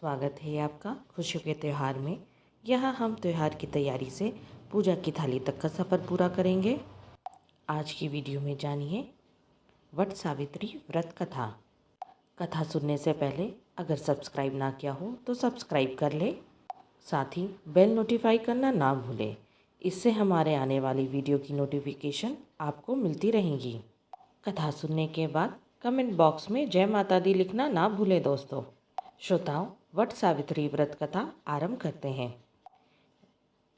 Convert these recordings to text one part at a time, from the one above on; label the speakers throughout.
Speaker 1: स्वागत है आपका खुशियों के त्यौहार में। यहाँ हम त्यौहार की तैयारी से पूजा की थाली तक का सफ़र पूरा करेंगे। आज की वीडियो में जानिए वट सावित्री व्रत कथा। कथा सुनने से पहले अगर सब्सक्राइब ना किया हो तो सब्सक्राइब कर ले, साथ ही बेल नोटिफाई करना ना भूलें। इससे हमारे आने वाली वीडियो की नोटिफिकेशन आपको मिलती रहेंगी। कथा सुनने के बाद कमेंट बॉक्स में जय माता दी लिखना ना भूलें दोस्तों। श्रोताओं, वट सावित्री व्रत कथा आरंभ करते हैं।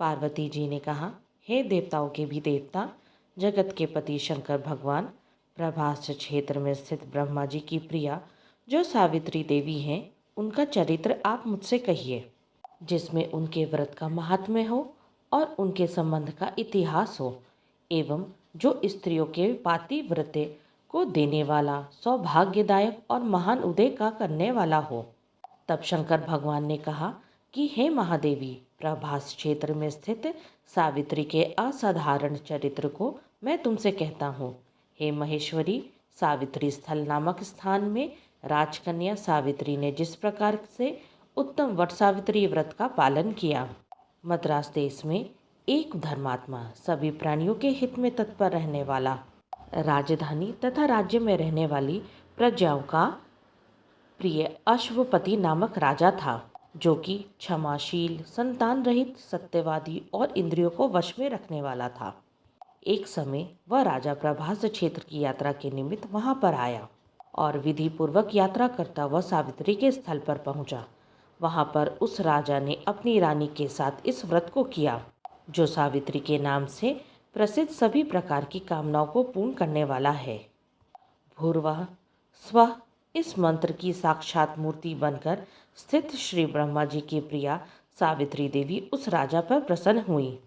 Speaker 1: पार्वती जी ने कहा, हे देवताओं के भी देवता, जगत के पति शंकर भगवान, प्रभास क्षेत्र में स्थित ब्रह्मा जी की प्रिया जो सावित्री देवी हैं, उनका चरित्र आप मुझसे कहिए, जिसमें उनके व्रत का महात्म्य हो और उनके संबंध का इतिहास हो, एवं जो स्त्रियों के पातिव्रत्य को देने वाला, सौभाग्यदायक और महान उदय का करने वाला हो। तब शंकर भगवान ने कहा कि हे महादेवी, प्रभास क्षेत्र में स्थित सावित्री के असाधारण चरित्र को मैं तुमसे कहता हूँ। हे महेश्वरी, सावित्री स्थल नामक स्थान में राजकन्या सावित्री ने जिस प्रकार से उत्तम वट सावित्री व्रत का पालन किया, मद्रास देश में एक धर्मात्मा, सभी प्राणियों के हित में तत्पर रहने वाला, राजधानी तथा राज्य में रहने वाली प्रजाओं का प्रिय अश्वपति नामक राजा था, जो कि क्षमाशील, संतान रहित, सत्यवादी और इंद्रियों को वश में रखने वाला था। एक समय वह राजा प्रभास क्षेत्र की यात्रा के निमित्त वहां पर आया और विधि पूर्वक यात्रा करता वह सावित्री के स्थल पर पहुंचा। वहां पर उस राजा ने अपनी रानी के साथ इस व्रत को किया, जो सावित्री के नाम से प्रसिद्ध सभी प्रकार की कामनाओं को पूर्ण करने वाला है। भूर्वः स्वः इस मंत्र की साक्षात मूर्ति बनकर स्थित श्री ब्रह्मा जी की प्रिया सावित्री देवी उस राजा पर प्रसन्न हुई।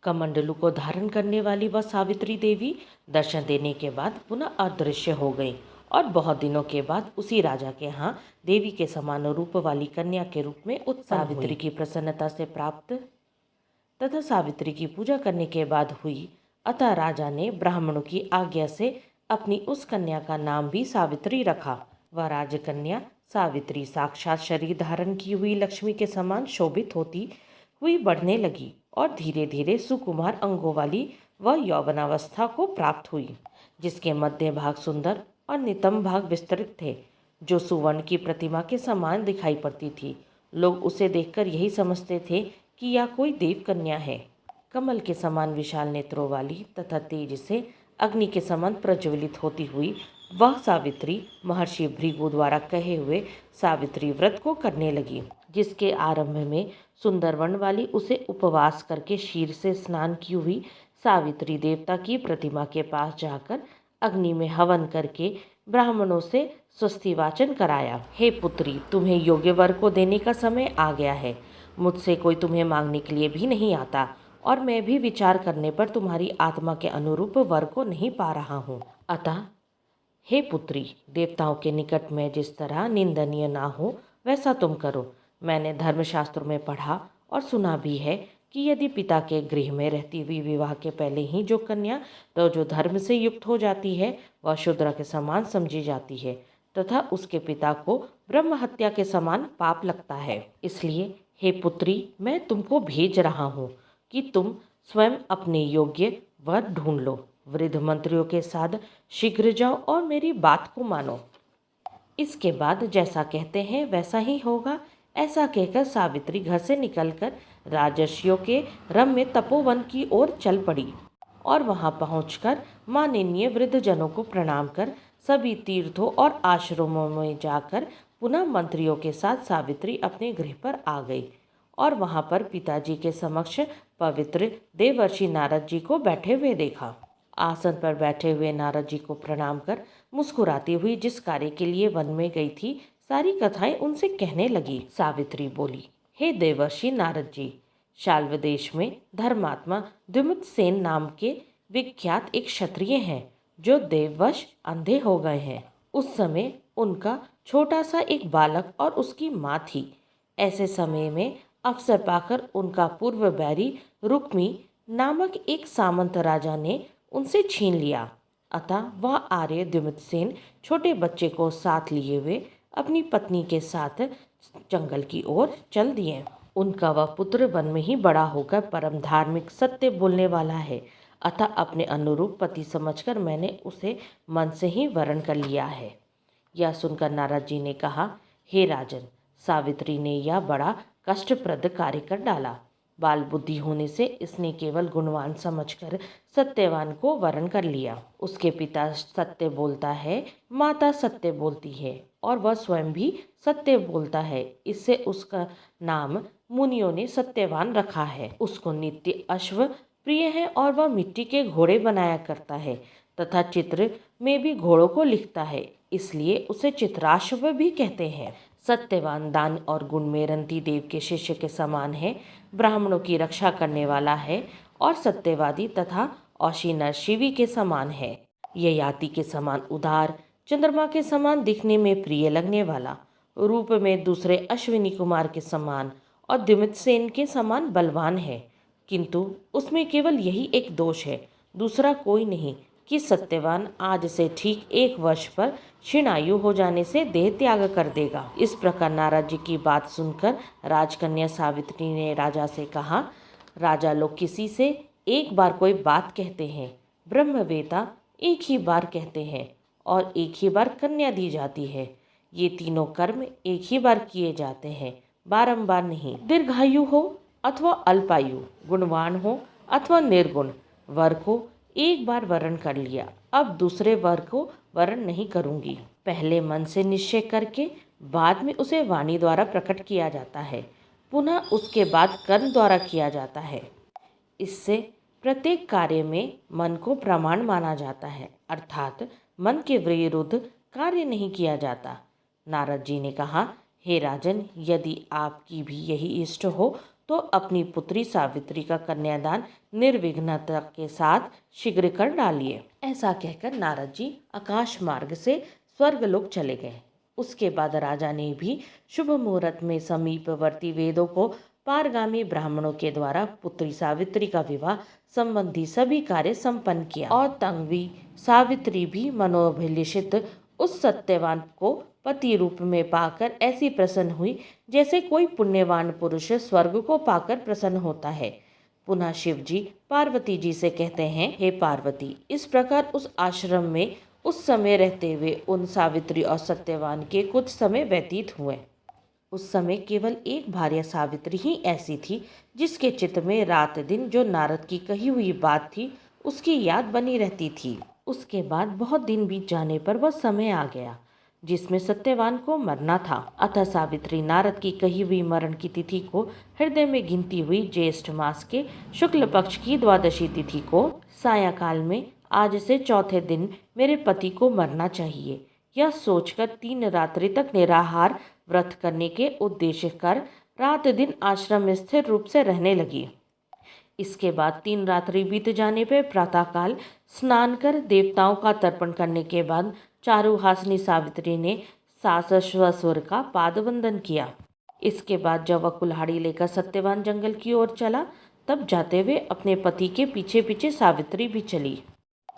Speaker 1: कमंडलू को धारण करने वाली वह सावित्री देवी दर्शन देने के बाद पुनः अदृश्य हो गई और बहुत दिनों के बाद उसी राजा के यहाँ देवी के समान रूप वाली कन्या के रूप में सावित्री की प्रसन्नता से प्राप्त तथा सावित्री की पूजा करने के बाद हुई। अतः राजा ने ब्राह्मणों की आज्ञा से अपनी उस कन्या का नाम भी सावित्री रखा। वह राजकन्या सावित्री साक्षात शरीर धारण की हुई लक्ष्मी के समान शोभित होती हुई बढ़ने लगी और धीरे धीरे सुकुमार अंगों वाली वह यौवनावस्था को प्राप्त हुई, जिसके मध्य भाग सुंदर और नितंब भाग विस्तृत थे, जो सुवर्ण की प्रतिमा के समान दिखाई पड़ती थी। लोग उसे देखकर यही समझते थे कि यह कोई देव कन्या है। कमल के समान विशाल नेत्रों वाली तथा तेज से अग्नि के समान प्रज्वलित होती हुई वह सावित्री महर्षि भृगु द्वारा कहे हुए सावित्री व्रत को करने लगी, जिसके आरंभ में सुंदर वर्ण वाली उसे उपवास करके शीर से स्नान की हुई सावित्री देवता की प्रतिमा के पास जाकर अग्नि में हवन करके ब्राह्मणों से स्वस्ति वाचन कराया। हे पुत्री, तुम्हें योग्य वर को देने का समय आ गया है। मुझसे कोई तुम्हें मांगने के लिए भी नहीं आता और मैं भी विचार करने पर तुम्हारी आत्मा के अनुरूप वर को नहीं पा रहा हूँ। अतः हे पुत्री, देवताओं के निकट में जिस तरह निंदनीय ना हो वैसा तुम करो। मैंने धर्मशास्त्रों में पढ़ा और सुना भी है कि यदि पिता के गृह में रहती हुई विवाह के पहले ही जो कन्या जो धर्म से युक्त हो जाती है, वह शूद्र के समान समझी जाती है तथा उसके पिता को ब्रह्म हत्या के समान पाप लगता है। इसलिए हे पुत्री, मैं तुमको भेज रहा हूँ कि तुम स्वयं अपने योग्य वर ढूंढ लो। वृद्ध मंत्रियों के साथ शीघ्र जाओ और मेरी बात को मानो। इसके बाद जैसा कहते हैं वैसा ही होगा। ऐसा कहकर सावित्री घर से निकलकर राजर्षियों के रम्य तपोवन की ओर चल पड़ी और वहां पहुंचकर माननीय वृद्ध जनों को प्रणाम कर सभी तीर्थों और आश्रमों में जाकर पुनः मंत्रियों के साथ सावित्री अपने गृह पर आ गई और वहां पर पिताजी के समक्ष पवित्र देवर्षि नारद जी को बैठे हुए देखा। आसन पर बैठे हुए नारद जी को प्रणाम कर मुस्कुराती हुई जिस कार्य के लिए वन में गई थी, सारी कथाएं उनसे कहने लगी। सावित्री बोली, हे देवर्षि नारद जी, शाल्व देश में धर्मात्मा द्युमत सेन नाम के विख्यात एक क्षत्रिय हैं, जो देववश अंधे हो गए हैं। उस समय उनका छोटा सा एक बालक और उसकी माँ थी। ऐसे समय में अवसर पाकर उनका पूर्व बैरी रुक्मी नामक एक सामंत राजा ने उनसे छीन लिया। अतः वह आर्य द्युमतसेन छोटे बच्चे को साथ लिए हुए अपनी पत्नी के साथ जंगल की ओर चल दिए। उनका वह पुत्र वन में ही बड़ा होकर परम धार्मिक सत्य बोलने वाला है, अतः अपने अनुरूप पति समझकर मैंने उसे मन से ही वरण कर लिया है। यह सुनकर नारद जी ने कहा, हे राजन, सावित्री ने यह बड़ा कष्टप्रद कार्य कर डाला। बाल बुद्धि होने से इसने केवल गुणवान समझकर सत्यवान को वरण कर लिया। उसके पिता सत्य बोलता है, माता सत्य बोलती है और वह स्वयं भी सत्य बोलता है। इससे उसका नाम मुनियों ने सत्यवान रखा है। उसको नित्य अश्व प्रिय है और वह मिट्टी के घोड़े बनाया करता है तथा चित्र में भी घोड़ों को लिखता है, इसलिए उसे चित्राश्व भी कहते हैं। सत्यवान दान और गुण में रंती देव के शिष्य के समान है, ब्राह्मणों की रक्षा करने वाला है और सत्यवादी तथा औशीनर शिवी के समान है। ययाति के समान उदार, चंद्रमा के समान दिखने में प्रिय लगने वाला, रूप में दूसरे अश्विनी कुमार के समान और द्युमत सेन के समान बलवान है, किंतु उसमें केवल यही एक दोष है, दूसरा कोई नहीं, कि सत्यवान आज से ठीक 1 वर्ष पर क्षीणायु हो जाने से देह त्याग कर देगा। इस प्रकार नारद जी की बात सुनकर राजकन्या सावित्री ने राजा से कहा, राजा लोग किसी से एक बार कोई बात कहते हैं, ब्रह्मवेता एक ही बार कहते हैं और एक ही बार कन्या दी जाती है। ये तीनों कर्म एक ही बार किए जाते हैं, बारंबार नहीं। दीर्घायु हो अथवा अल्पायु, गुणवान हो अथवा निर्गुण, वर को एक बार वरण कर लिया, अब दूसरे वर को वरण नहीं करूंगी। पहले मन से निश्चय करके बाद में उसे वाणी द्वारा प्रकट किया जाता है, पुनः उसके बाद कर्म द्वारा किया जाता है। इससे प्रत्येक कार्य में मन को प्रमाण माना जाता है, अर्थात मन के विरुद्ध कार्य नहीं किया जाता। नारद जी ने कहा, हे राजन, यदि आपकी भी यही इष्ट हो तो अपनी पुत्री सावित्री का कन्यादान निर्विघ्नता के साथ शीघ्र कर डालिए। ऐसा कहकर नारद जी आकाश मार्ग से स्वर्गलोक चले गए। उसके बाद राजा ने भी शुभ मुहूर्त में समीपवर्ती वेदों को पारगामी ब्राह्मणों के द्वारा पुत्री सावित्री का विवाह संबंधी सभी कार्य संपन्न किया और तंगवी सावित्री भी मनोभिलषित उस सत्यवान को पति रूप में पाकर ऐसी प्रसन्न हुई जैसे कोई पुण्यवान पुरुष स्वर्ग को पाकर प्रसन्न होता है। पुनः शिव जी पार्वती जी से कहते हैं, हे पार्वती, इस प्रकार उस आश्रम में उस समय रहते हुए उन सावित्री और सत्यवान के कुछ समय व्यतीत हुए। उस समय केवल एक भार्या सावित्री ही ऐसी थी जिसके चित्त में रात दिन जो नारद की कही हुई बात थी उसकी याद बनी रहती थी। उसके बाद बहुत दिन बीत जाने पर वह समय आ गया जिसमें सत्यवान को मरना था, अतः सावित्री नारद की कही हुई मरण की तिथि को हृदय में गिनती हुई ज्येष्ठ मास के शुक्ल पक्ष की 12वीं तिथि को सायंकाल में आज से चौथे दिन मेरे पति को मरना चाहिए, यह सोचकर 3 रात्रि तक निराहार व्रत करने के उद्देश्य कर रात दिन आश्रम में स्थिर रूप से रहने लगी। इसके बाद 3 रात्रि बीत जाने पर प्रातःकाल स्नान कर देवताओं का तर्पण करने के बाद चारुहासिनी सावित्री ने सास ससुर का पाद वंदन किया। इसके बाद जब वह कुल्हाड़ी लेकर सत्यवान जंगल की ओर चला, तब जाते हुए अपने पति के पीछे पीछे सावित्री भी चली।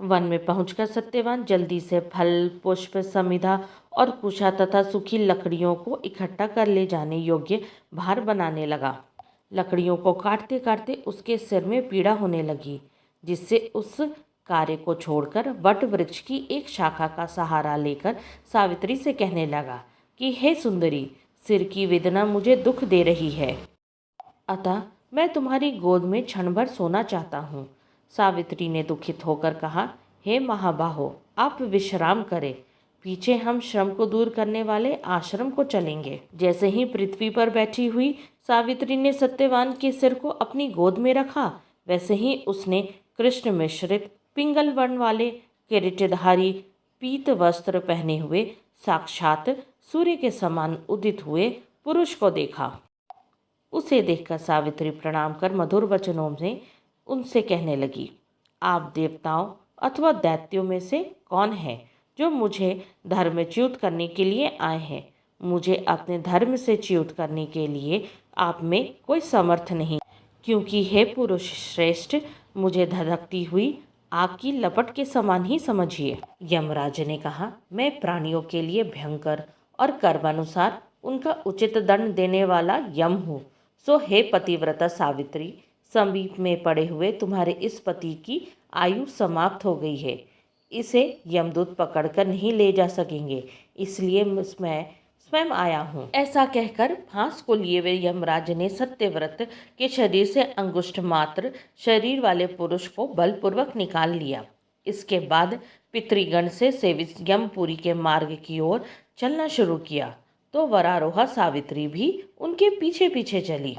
Speaker 1: वन में पहुंचकर सत्यवान जल्दी से फल, पुष्प, समिधा और कुशा तथा सूखी लकड़ियों को इकट्ठा कर ले जाने योग्य भार बनाने लगा। लकड़ियों को काटते काटते उसके सिर में पीड़ा होने लगी, जिससे उस कार्य को छोड़कर वट वृक्ष की एक शाखा का सहारा लेकर सावित्री से कहने लगा कि हे सुंदरी, सिर की वेदना मुझे दुख दे रही है, अतः मैं तुम्हारी गोद में क्षण भर सोना चाहता हूँ। सावित्री ने दुखित होकर कहा, हे महाबाहो, आप विश्राम करें, पीछे हम श्रम को दूर करने वाले आश्रम को चलेंगे। जैसे ही पृथ्वी पर बैठी हुई सावित्री ने सत्यवान के सिर को अपनी गोद में रखा, वैसे ही उसने कृष्ण मिश्रित पिंगल वर्ण वाले किरीटधारी पीत वस्त्र पहने हुए साक्षात सूर्य के समान उदित हुए पुरुष को देखा। उसे देखकर सावित्री प्रणाम कर मधुर वचनों में उनसे कहने लगी, आप देवताओं अथवा दैत्यों में से कौन है जो मुझे धर्मच्युत करने के लिए आए हैं? मुझे अपने धर्म से च्युत करने के लिए आप में कोई समर्थ नहीं, क्योंकि हे पुरुष श्रेष्ठ, मुझे धधकती हुई आग की लपट के समान ही समझिए। यमराज ने कहा, मैं प्राणियों के लिए भयंकर और कर्मानुसार उनका उचित दंड देने वाला यम हूँ। सो हे पतिव्रता सावित्री, समीप में पड़े हुए तुम्हारे इस पति की आयु समाप्त हो गई है। इसे यमदूत पकड़कर नहीं ले जा सकेंगे, इसलिए मैं स्वयं आया हूँ। ऐसा कहकर फांस को लिए हुए यमराज ने सत्यव्रत के शरीर से अंगुष्ठ मात्र शरीर वाले पुरुष को बलपूर्वक निकाल लिया। इसके बाद पितृगण से सेवित यमपुरी के मार्ग की ओर चलना शुरू किया, तो वरारोहा सावित्री भी उनके पीछे पीछे चली।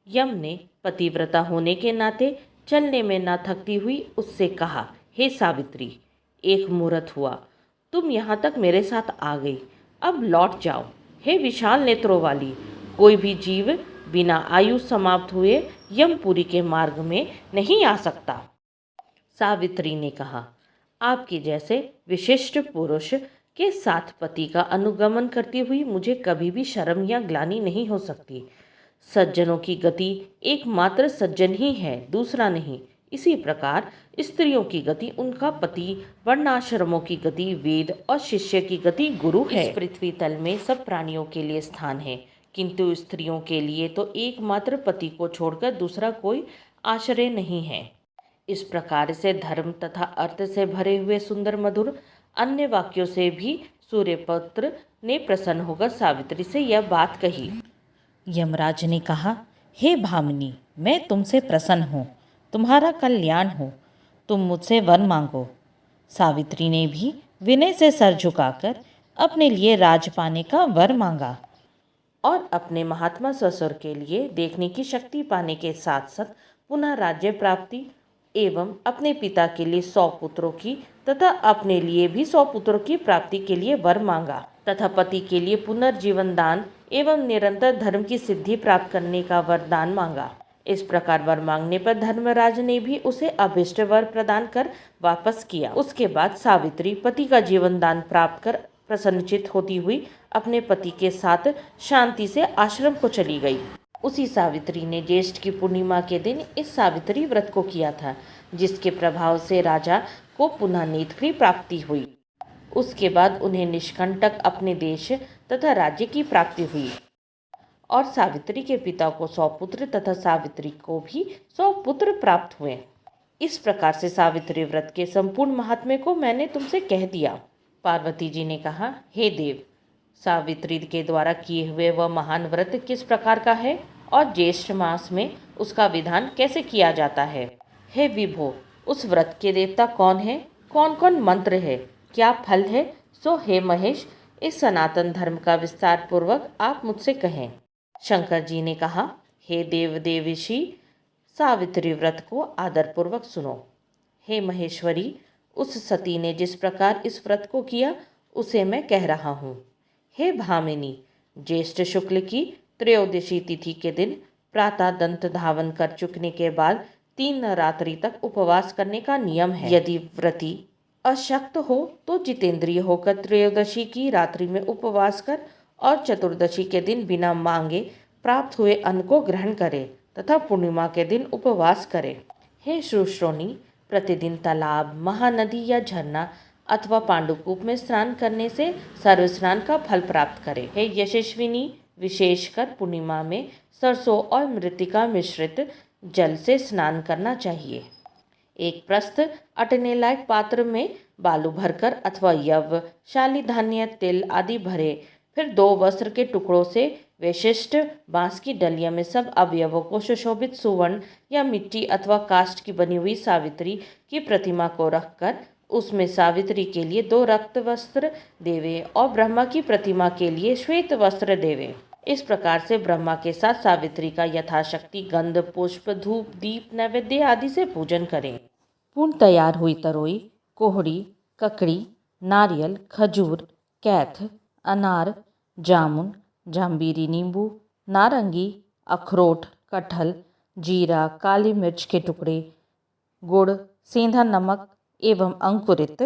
Speaker 1: यम ने पतिव्रता होने के नाते चलने में ना थकती हुई उससे कहा, हे सावित्री, एक मुहूर्त हुआ, तुम यहाँ तक मेरे साथ आ गई, अब लौट जाओ। हे विशाल नेत्रों वाली, कोई भी जीव बिना आयु समाप्त हुए यमपुरी के मार्ग में नहीं आ सकता। सावित्री ने कहा, आपके जैसे विशिष्ट पुरुष के साथ पति का अनुगमन करती हुई मुझे कभी भी शर्म या ग्लानि नहीं हो सकती। सज्जनों की गति एकमात्र सज्जन ही है, दूसरा नहीं। इसी प्रकार स्त्रियों की गति उनका पति, वर्णाश्रमों की गति वेद और शिष्य की गति गुरु है। इस पृथ्वी तल में सब प्राणियों के लिए स्थान है, किंतु स्त्रियों के लिए तो एकमात्र पति को छोड़कर दूसरा कोई आश्रय नहीं है। इस प्रकार से धर्म तथा अर्थ से भरे हुए सुंदर मधुर अन्य वाक्यों से भी सूर्यपुत्र ने प्रसन्न होकर सावित्री से यह बात कही।
Speaker 2: यमराज ने कहा, हे भामिनी, मैं तुमसे प्रसन्न हूँ, तुम्हारा कल्याण हो, तुम मुझसे वर मांगो। सावित्री ने भी विनय से सर झुकाकर अपने लिए राज पाने का वर मांगा
Speaker 1: और अपने महात्मा ससुर के लिए देखने की शक्ति पाने के साथ साथ पुनः राज्य प्राप्ति एवं अपने पिता के लिए 100 पुत्रों की तथा अपने लिए भी 100 पुत्रों की प्राप्ति के लिए वर मांगा तथा पति के लिए पुनर्जीवन दान एवं निरंतर धर्म की सिद्धि प्राप्त करने का वरदान मांगा। इस प्रकार वर मांगने पर धर्मराज ने भी उसे अभिष्ट वर प्रदान कर वापस किया। उसके बाद सावित्री पति का जीवन दान प्राप्त कर प्रसन्नचित होती हुई अपने पति के साथ शांति से आश्रम को चली गई। उसी सावित्री ने ज्येष्ठ की पूर्णिमा के दिन इस सावित्री व्रत को किया था, जिसके प्रभाव से राजा को पुनः नेत्र की प्राप्ति हुई। उसके बाद उन्हें निष्कंटक अपने देश तथा राज्य की प्राप्ति हुई और सावित्री के पिता को 100 पुत्र तथा सावित्री को भी 100 पुत्र प्राप्त हुए। इस प्रकार से सावित्री व्रत के संपूर्ण महात्म्य को मैंने तुमसे कह दिया। पार्वती जी ने कहा, हे देव, सावित्री के द्वारा किए हुए वह महान व्रत किस प्रकार का है और ज्येष्ठ मास में उसका विधान कैसे किया जाता है? हे विभो, उस व्रत के देवता कौन है, कौन कौन मंत्र है, क्या फल है? सो हे महेश, इस सनातन धर्म का विस्तार पूर्वक आप मुझसे कहें। शंकर जी ने कहा, हे देव देवीशी, सावित्री व्रत को आदरपूर्वक सुनो। हे महेश्वरी, उस सती ने जिस प्रकार इस व्रत को किया उसे मैं कह रहा हूँ। हे भामिनी, ज्येष्ठ शुक्ल की त्रयोदशी तिथि के दिन प्रातः दंत धावन कर चुकने के बाद 3 रात्रि तक उपवास करने का नियम है। यदि व्रती अशक्त हो तो जितेंद्रिय होकर त्रयोदशी की रात्रि में उपवास कर और चतुर्दशी के दिन बिना मांगे प्राप्त हुए अन्न को ग्रहण करे तथा पूर्णिमा के दिन उपवास करे। हे शुश्रोणी, प्रतिदिन तालाब, महानदी या झरना अथवा पांडुकूप में स्नान करने से सर्व स्नान का फल प्राप्त करे। हे यशस्विनी, विशेषकर पूर्णिमा में सरसों और मृतिका मिश्रित जल से स्नान करना चाहिए। एक प्रस्थ अटने लायक पात्र में बालू भरकर अथवा यव, शाली धान्य, तिल आदि भरे, फिर 2 वस्त्र के टुकड़ों से विशिष्ट बांस की डलिया में सब अवयवों को सुशोभित सुवर्ण या मिट्टी अथवा काष्ठ की बनी हुई सावित्री की प्रतिमा को रखकर उसमें सावित्री के लिए 2 रक्त वस्त्र देवे और ब्रह्मा की प्रतिमा के लिए श्वेत वस्त्र देवे। इस प्रकार से ब्रह्मा के साथ सावित्री का यथाशक्ति गंध, पुष्प, धूप, दीप, नैवेद्य आदि से पूजन करें।
Speaker 2: पूर्ण तैयार हुई तरोई, कोहड़ी, ककड़ी, नारियल, खजूर, कैथ, अनार, जामुन, जाम्बीरी, नींबू, नारंगी, अखरोट, कटहल, जीरा, काली मिर्च के टुकड़े, गुड़, सेंधा नमक एवं अंकुरित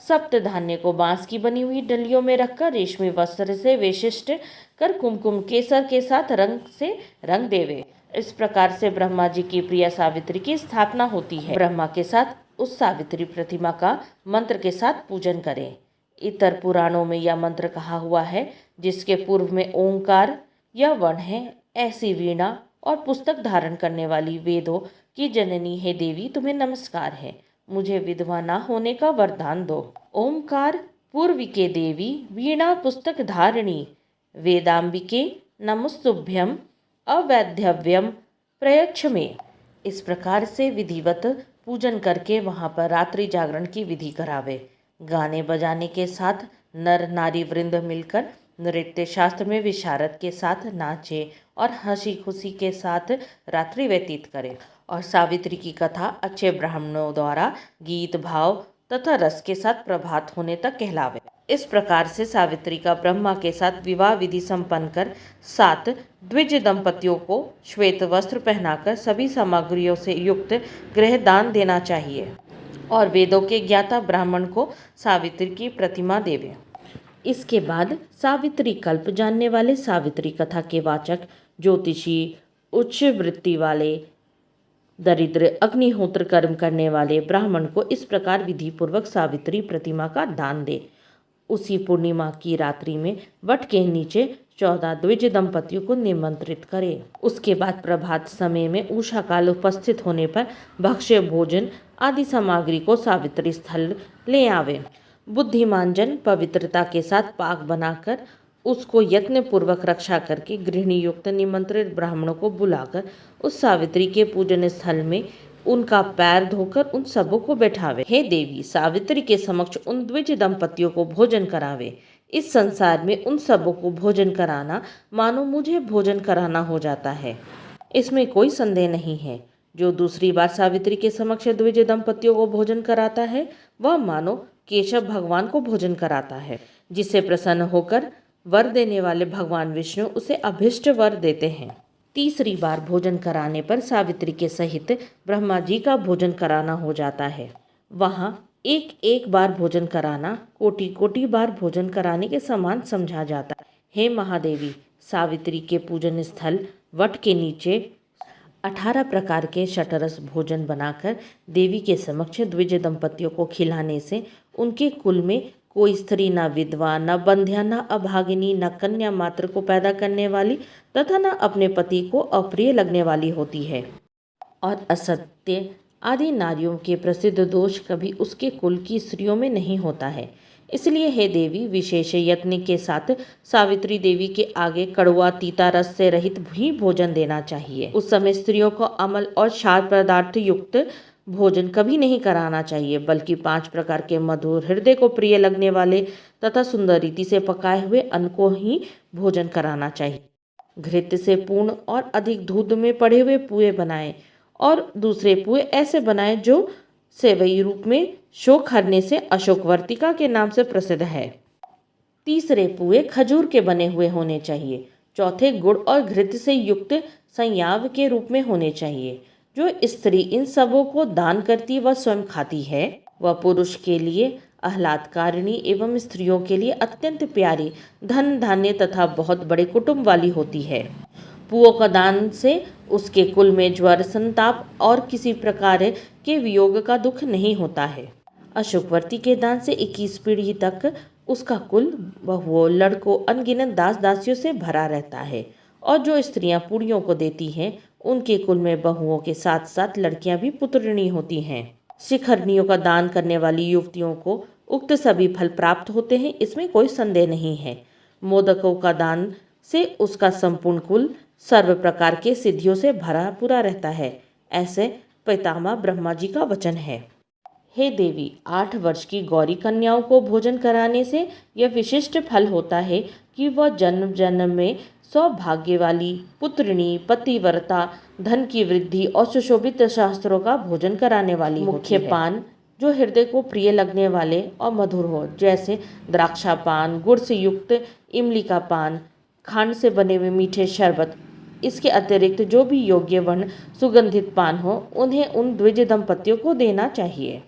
Speaker 1: सप्त धान्य को बांस की बनी हुई डलियों में रखकर रेशमी वस्त्र से विशिष्ट कर कुमकुम केसर के साथ रंग से रंग देवे। इस प्रकार से ब्रह्मा जी की प्रिय सावित्री की स्थापना होती है। ब्रह्मा के साथ उस सावित्री प्रतिमा का मंत्र के साथ पूजन करें। इतर पुराणों में यह मंत्र कहा हुआ है, जिसके पूर्व में ओंकार या वन है। ऐसी वीणा और पुस्तक धारण करने वाली वेदों की जननी हे देवी, तुम्हें नमस्कार है। मुझे विधवा न होने का वरदान दो। ओंकार पूर्विके देवी वीणा पुस्तक धारिणी वेदांबिके नमस्तुभ्यम अवैधव्यम प्रयच्छ में। इस प्रकार से विधिवत पूजन करके वहाँ पर रात्रि जागरण की विधि करावे। गाने बजाने के साथ नर नारी वृंद मिलकर नृत्य शास्त्र में विशारद के साथ नाचे और हंसी खुशी के साथ रात्रि व्यतीत करें। और सावित्री की कथा अच्छे ब्राह्मणों द्वारा गीत भाव तथा रस के साथ प्रभात होने तक कहलावे। इस प्रकार से सावित्री का ब्रह्मा के साथ विवाह विधि संपन्न कर 7 द्विज दंपतियों को श्वेत वस्त्र पहनाकर सभी सामग्रियों से युक्त गृह दान देना चाहिए और वेदों के ज्ञाता ब्राह्मण को सावित्री की प्रतिमा देवे। इसके बाद सावित्री कल्प जानने वाले, सावित्री कथा के वाचक, ज्योतिषी, उच्च वृत्ति वाले, दरिद्र, अग्निहोत्र कर्म करने वाले ब्राह्मण को इस प्रकार विधि पूर्वक सावित्री प्रतिमा का दान दे। उसी पूर्णिमा की रात्रि में वट के नीचे 14 द्विज दंपतियों को निमंत्रित करे। उसके बाद प्रभात समय में उषा काल उपस्थित होने पर भक्ष्य भोजन आदि सामग्री को सावित्री स्थल ले आवे। बुद्धिमान जन पवित्रता के साथ पाक बनाकर उसको यत्न पूर्वक रक्षा करके गृहिणी युक्त निमंत्रित ब्राह्मणों को बुलाकर उस सावित्री के पूजन स्थल में उनका पैर धोकर उन सबों को बैठावे। हे देवी, सावित्री के समक्ष उन द्विज दंपतियों को भोजन करावे। इस संसार में उन सबों को भोजन कराना मानो मुझे भोजन कराना हो जाता है, इसमें कोई संदेह नहीं है। जो दूसरी बार सावित्री के समक्ष द्विज दंपतियों को भोजन कराता है वह मानो केशव भगवान को भोजन कराता है, जिससे प्रसन्न होकर वर देने वाले भगवान विष्णु उसे अभिष्ट वर देते हैं। तीसरी बार भोजन कराने पर सावित्री के सहित ब्रह्मा जी का भोजन कराना हो जाता है। वहाँ एक एक बार भोजन कराना कोटि कोटि बार भोजन कराने के समान समझा जाता है। हे महादेवी, सावित्री के पूजन स्थल वट के नीचे 18 प्रकार के शतरस भोजन बनाकर देवी के समक्ष द्विज दंपतियों को खिलाने से उनके कुल में कोई स्त्री न विधवा, न बंध्या, न अभागिनी, न कन्या मात्र को पैदा करने वाली तथा न अपने पति को अप्रिय लगने वाली होती है। और असत्य आदि नारियों के प्रसिद्ध दोष कभी उसके कुल की स्त्रियों में नहीं होता है। इसलिए हे देवी, विशेष यत्न के साथ सावित्री देवी के आगे कड़वा तीता रस से रहित भी भोजन देना चाहिए। उस समय स्त्रियों को अमल और क्षार पदार्थ युक्त भोजन कभी नहीं कराना चाहिए, बल्कि 5 प्रकार के मधुर, हृदय को प्रिय लगने वाले तथा सुंदर रीति से पकाए हुए अन्न को ही भोजन कराना चाहिए। घृत से पूर्ण और अधिक दूध में पड़े हुए पुए बनाएं और दूसरे पुए ऐसे बनाएं जो सेवई रूप में शोक हरने से अशोकवर्तिका के नाम से प्रसिद्ध है। तीसरे पुए खजूर के बने हुए होने चाहिए। चौथे गुड़ और घृत से युक्त संयाव के रूप में होने चाहिए। जो स्त्री इन सबों को दान करती व स्वयं खाती है वह पुरुष के लिए आह्लादकारिणी एवं स्त्रियों के लिए अत्यंत प्यारी, धन धान्य तथा बहुत बड़े कुटुंब वाली होती है। पुओं का दान से उसके कुल में ज्वर, संताप और किसी प्रकार के वियोग का दुख नहीं होता है। अशोकवर्ती के दान से 21 पीढ़ी तक उसका कुल बहुओं, लड़कों, अनगिनत दास दासियों से भरा रहता है। और जो स्त्रियां पुड़ियों को देती हैं उनके कुल में बहुओं के साथ साथ लड़कियां भी पुत्रिणी होती हैं। शिखरनियों का दान करने वाली युवतियों को उक्त सभी फल प्राप्त होते हैं, इसमें कोई संदेह नहीं है। मोदकों का दान से उसका संपूर्ण कुल सर्व प्रकार के सिद्धियों से भरा पूरा रहता है, ऐसे पितामह ब्रह्मा जी का वचन है। हे देवी, 8 वर्ष की गौरी कन्याओं को भोजन कराने से यह विशिष्ट फल होता है कि वह जन्म जन्म में सौभाग्य वाली, पुत्रिणी, पतिव्रता, धन की वृद्धि और सुशोभित शास्त्रों का भोजन कराने वाली मुख्य पान जो हृदय को प्रिय लगने वाले और मधुर हो, जैसे द्राक्षा पान, गुड़ से युक्त इमली का पान, खांड से बने हुए मीठे शरबत। इसके अतिरिक्त जो भी योग्य वर्ण सुगंधित पान हो उन्हें उन द्विज दंपतियों को देना चाहिए।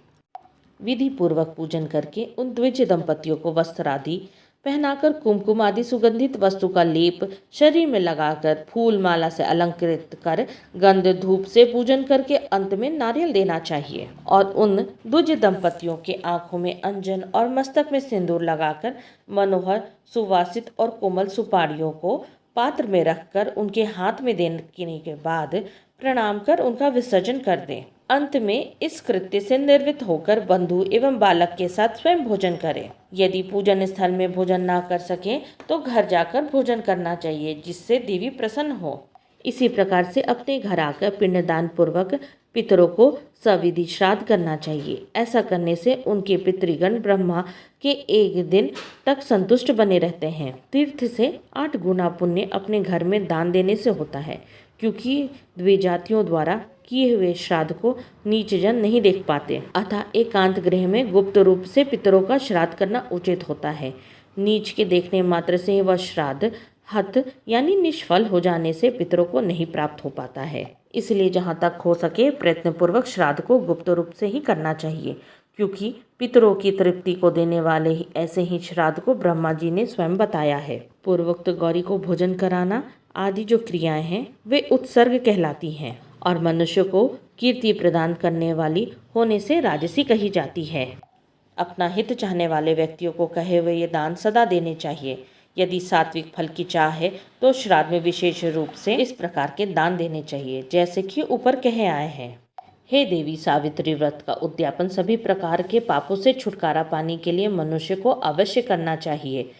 Speaker 1: विधि पूर्वक पूजन करके उन द्विज दंपतियों को वस्त्र आदि पहनाकर कुमकुम आदि सुगंधित वस्तु का लेप शरीर में लगाकर फूल माला से अलंकृत कर गंध धूप से पूजन करके अंत में नारियल देना चाहिए और उन द्विज दंपतियों के आंखों में अंजन और मस्तक में सिंदूर लगाकर मनोहर सुवासित और कोमल सुपारियों को पात्र में रखकर उनके हाथ में देने के बाद प्रणाम कर उनका विसर्जन कर दें। अंत में इस कृत्य से निर्वृत्त होकर बंधु एवं बालक के साथ स्वयं भोजन करें। यदि पूजन स्थल में भोजन ना कर सकें तो घर जाकर भोजन करना चाहिए, जिससे देवी प्रसन्न हो। इसी प्रकार से अपने घर आकर पिंडदान पूर्वक पितरों को सविधि श्राद्ध करना चाहिए। ऐसा करने से उनके पितृगण ब्रह्मा के एक दिन तक संतुष्ट बने रहते हैं। तीर्थ से 8 गुना पुण्य अपने घर में दान देने से होता है, क्योंकि द्विजातियों द्वारा किए हुए श्राद्ध को नीच जन नहीं देख पाते, अतः एकांत गृह में गुप्त रूप से पितरों का श्राद्ध करना उचित होता है। नीच के देखने मात्र से वह श्राद्ध हत यानी निष्फल हो जाने से पितरों को नहीं प्राप्त हो पाता है। इसलिए जहाँ तक हो सके प्रयत्नपूर्वक श्राद्ध को गुप्त रूप से ही करना चाहिए, क्योंकि पितरों की तृप्ति को देने वाले ही ऐसे ही श्राद्ध को ब्रह्मा जी ने स्वयं बताया है। पूर्वोक्त गौरी को भोजन कराना आदि जो क्रियाएं हैं वे उत्सर्ग कहलाती हैं और मनुष्य को कीर्ति प्रदान करने वाली होने से राजसी कही जाती है। अपना हित चाहने वाले व्यक्तियों को कहे हुए ये दान सदा देने चाहिए। यदि सात्विक फल की चाह है तो श्राद्ध में विशेष रूप से इस प्रकार के दान देने चाहिए, जैसे कि ऊपर कहे आए हैं। हे देवी, सावित्री व्रत का उद्यापन सभी प्रकार के पापों से छुटकारा पाने के लिए मनुष्य को अवश्य करना चाहिए।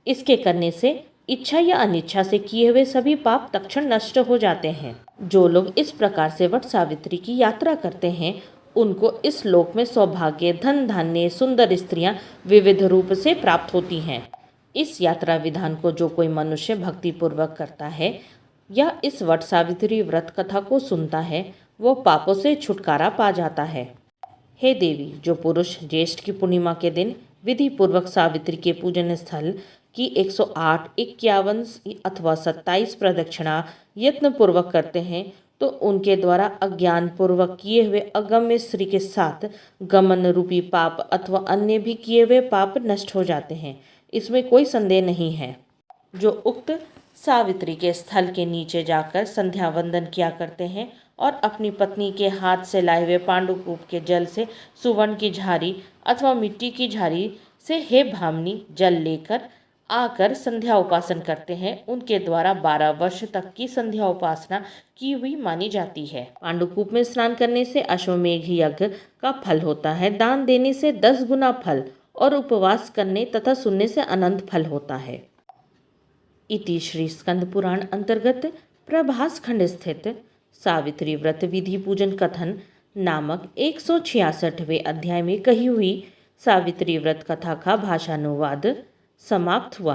Speaker 1: इसके करने से इच्छा या अनिच्छा से किए हुए सभी पाप तत्क्षण नष्ट हो जाते हैं। जो लोग इस प्रकार से वट सावित्री की यात्रा करते हैं उनको इस लोक में सौभाग्य, धन धान्य, सुंदर स्त्रियां विविध रूप से प्राप्त होती हैं। इस यात्रा विधान को जो कोई मनुष्य भक्ति पूर्वक करता है या इस वट सावित्री व्रत कथा को सुनता है वो पापों से छुटकारा पा जाता है। हे देवी, जो पुरुष ज्येष्ठ की पूर्णिमा के दिन विधि पूर्वक सावित्री के पूजन स्थल की 108, 51 अथवा 27 प्रदक्षिणा यत्न पूर्वक करते हैं तो उनके द्वारा अज्ञान पूर्वक किए हुए अगम्य स्त्री के साथ गमन रूपी पाप अथवा अन्य भी किए हुए पाप नष्ट हो जाते हैं। इसमें कोई संदेह नहीं है। जो उक्त सावित्री के स्थल के नीचे जाकर संध्या वंदन किया करते हैं और अपनी पत्नी के हाथ से लाए हुए पांडुकूप के जल से सुवर्ण की झारी अथवा मिट्टी की झारी से हे भामनी जल लेकर आकर संध्या उपासन करते हैं, उनके द्वारा 12 वर्ष तक की संध्या उपासना की हुई मानी जाती है। पांडुकूप में स्नान करने से अश्वमेघ यज्ञ का फल होता है, दान देने से 10 गुना फल और उपवास करने तथा सुनने से अनंत फल होता है। इति श्री स्कंद पुराण अंतर्गत प्रभास खंड स्थित सावित्री व्रत विधि पूजन कथन नामक 166वें अध्याय में कही हुई सावित्री व्रत कथा का भाषानुवाद समाप्त हुआ।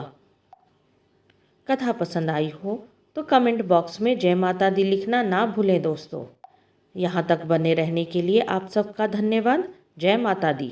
Speaker 1: कथा पसंद आई हो तो कमेंट बॉक्स में जय माता दी लिखना ना भूलें दोस्तों। यहाँ तक बने रहने के लिए आप सबका धन्यवाद। जय माता दी।